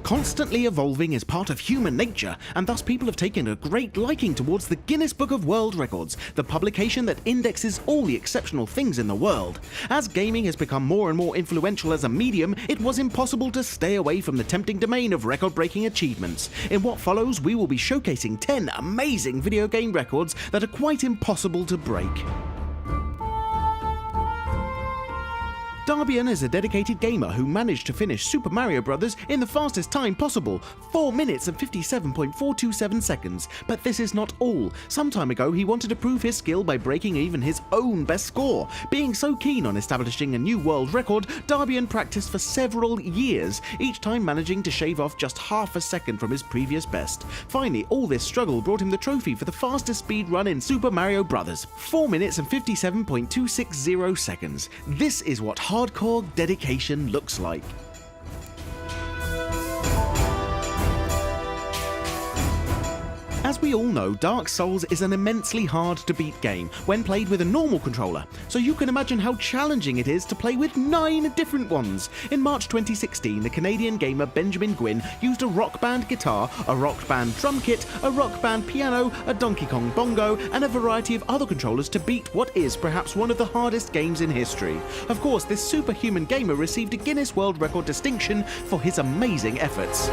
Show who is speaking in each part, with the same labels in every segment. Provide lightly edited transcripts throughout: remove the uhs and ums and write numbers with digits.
Speaker 1: Constantly evolving is part of human nature, and thus people have taken a great liking towards the Guinness Book of World Records, the publication that indexes all the exceptional things in the world. As gaming has become more and more influential as a medium, it was impossible to stay away from the tempting domain of record-breaking achievements. In what follows, we will be showcasing 10 amazing video game records that are quite impossible to break. Darbian is a dedicated gamer who managed to finish Super Mario Bros. In the fastest time possible, 4 minutes and 57.427 seconds. But this is not all. Some time ago he wanted to prove his skill by breaking even his own best score. Being so keen on establishing a new world record, Darbian practiced for several years, each time managing to shave off just half a second from his previous best. Finally, all this struggle brought him the trophy for the fastest speed run in Super Mario Bros. 4 minutes and 57.260 seconds. This is what hardcore dedication looks like. As we all know, Dark Souls is an immensely hard to beat game when played with a normal controller, so you can imagine how challenging it is to play with 9 different ones. In March 2016, the Canadian gamer Benjamin Gwynn used a Rock Band guitar, a Rock Band drum kit, a Rock Band piano, a Donkey Kong bongo, and a variety of other controllers to beat what is perhaps one of the hardest games in history. Of course, this superhuman gamer received a Guinness World Record distinction for his amazing efforts.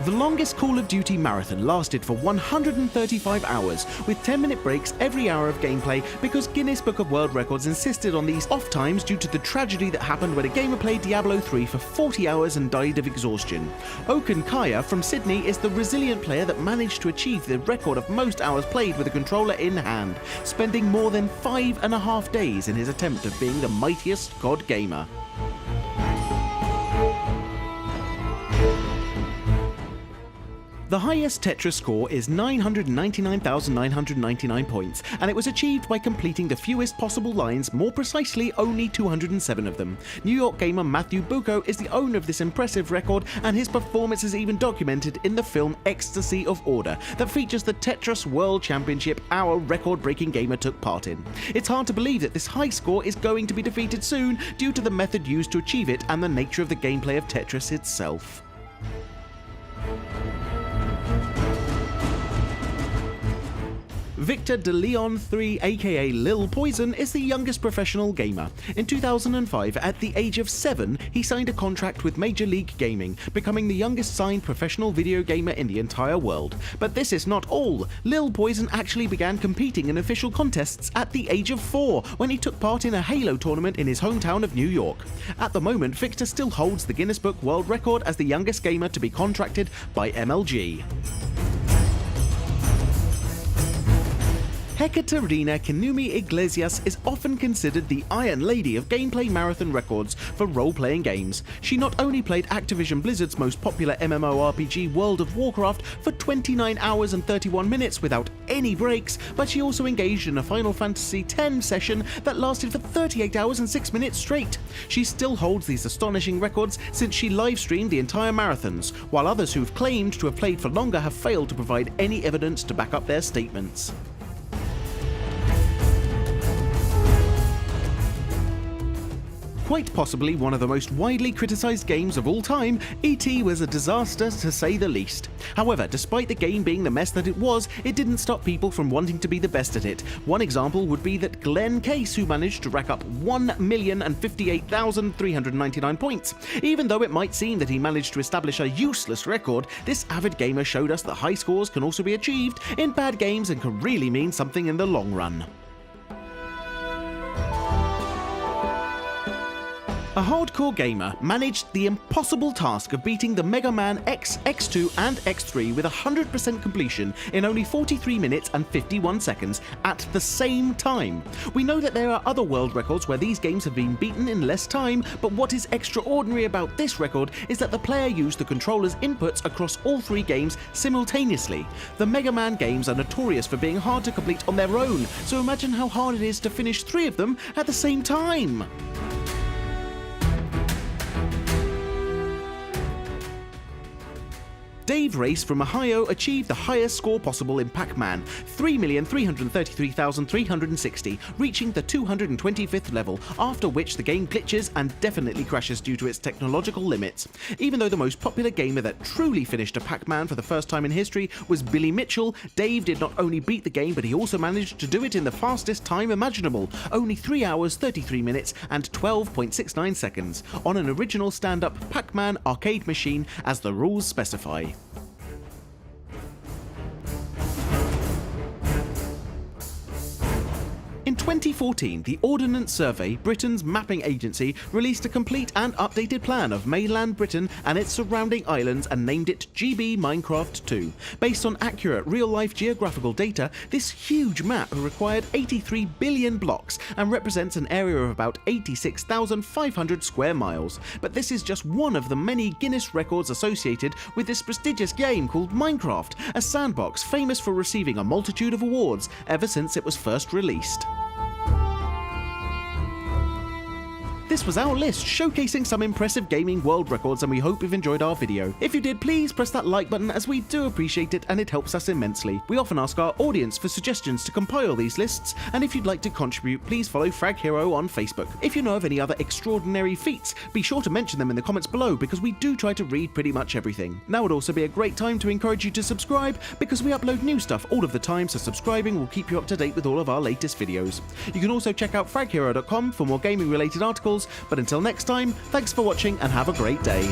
Speaker 1: The longest Call of Duty marathon lasted for 135 hours, with 10-minute breaks every hour of gameplay because Guinness Book of World Records insisted on these off times due to the tragedy that happened when a gamer played Diablo 3 for 40 hours and died of exhaustion. Okan Kaya from Sydney is the resilient player that managed to achieve the record of most hours played with a controller in hand, spending more than 5.5 days in his attempt of being the mightiest COD gamer. The highest Tetris score is 999,999 points, and it was achieved by completing the fewest possible lines, more precisely only 207 of them. New York gamer Matthew Bucco is the owner of this impressive record, and his performance is even documented in the film Ecstasy of Order that features the Tetris World Championship our record-breaking gamer took part in. It's hard to believe that this high score is going to be defeated soon due to the method used to achieve it and the nature of the gameplay of Tetris itself. Victor de Leon 3 aka Lil Poison is the youngest professional gamer. In 2005, at the age of 7, he signed a contract with Major League Gaming, becoming the youngest signed professional video gamer in the entire world. But this is not all. Lil Poison actually began competing in official contests at the age of 4, when he took part in a Halo tournament in his hometown of New York. At the moment, Victor still holds the Guinness Book World Record as the youngest gamer to be contracted by MLG. Hekaterina Kinumi Iglesias is often considered the Iron Lady of gameplay marathon records for role-playing games. She not only played Activision Blizzard's most popular MMORPG World of Warcraft for 29 hours and 31 minutes without any breaks, but she also engaged in a Final Fantasy X session that lasted for 38 hours and 6 minutes straight. She still holds these astonishing records since she live-streamed the entire marathons, while others who've claimed to have played for longer have failed to provide any evidence to back up their statements. Quite possibly one of the most widely criticised games of all time, E.T. was a disaster to say the least. However, despite the game being the mess that it was, it didn't stop people from wanting to be the best at it. One example would be that Glenn Case, who managed to rack up 1,058,399 points. Even though it might seem that he managed to establish a useless record, this avid gamer showed us that high scores can also be achieved in bad games and can really mean something in the long run. A hardcore gamer managed the impossible task of beating the Mega Man X, X2 and X3 with 100% completion in only 43 minutes and 51 seconds at the same time. We know that there are other world records where these games have been beaten in less time, but what is extraordinary about this record is that the player used the controller's inputs across all 3 games simultaneously. The Mega Man games are notorious for being hard to complete on their own, so imagine how hard it is to finish 3 of them at the same time. Dave Race from Ohio achieved the highest score possible in Pac-Man, 3,333,360, reaching the 225th level, after which the game glitches and definitely crashes due to its technological limits. Even though the most popular gamer that truly finished a Pac-Man for the first time in history was Billy Mitchell, Dave did not only beat the game, but he also managed to do it in the fastest time imaginable, only 3 hours, 33 minutes and 12.69 seconds, on an original stand-up Pac-Man arcade machine as the rules specify. In 2014, the Ordnance Survey, Britain's mapping agency, released a complete and updated plan of mainland Britain and its surrounding islands and named it GB Minecraft 2. Based on accurate real-life geographical data, this huge map required 83 billion blocks and represents an area of about 86,500 square miles. But this is just one of the many Guinness records associated with this prestigious game called Minecraft, a sandbox famous for receiving a multitude of awards ever since it was first released. This was our list showcasing some impressive gaming world records, and we hope you've enjoyed our video. If you did, please press that like button, as we do appreciate it and it helps us immensely. We often ask our audience for suggestions to compile these lists, and if you'd like to contribute, please follow Frag Hero on Facebook. If you know of any other extraordinary feats, be sure to mention them in the comments below, because we do try to read pretty much everything. Now would also be a great time to encourage you to subscribe, because we upload new stuff all of the time, so subscribing will keep you up to date with all of our latest videos. You can also check out fraghero.com for more gaming related articles, but until next time, thanks for watching and have a great day.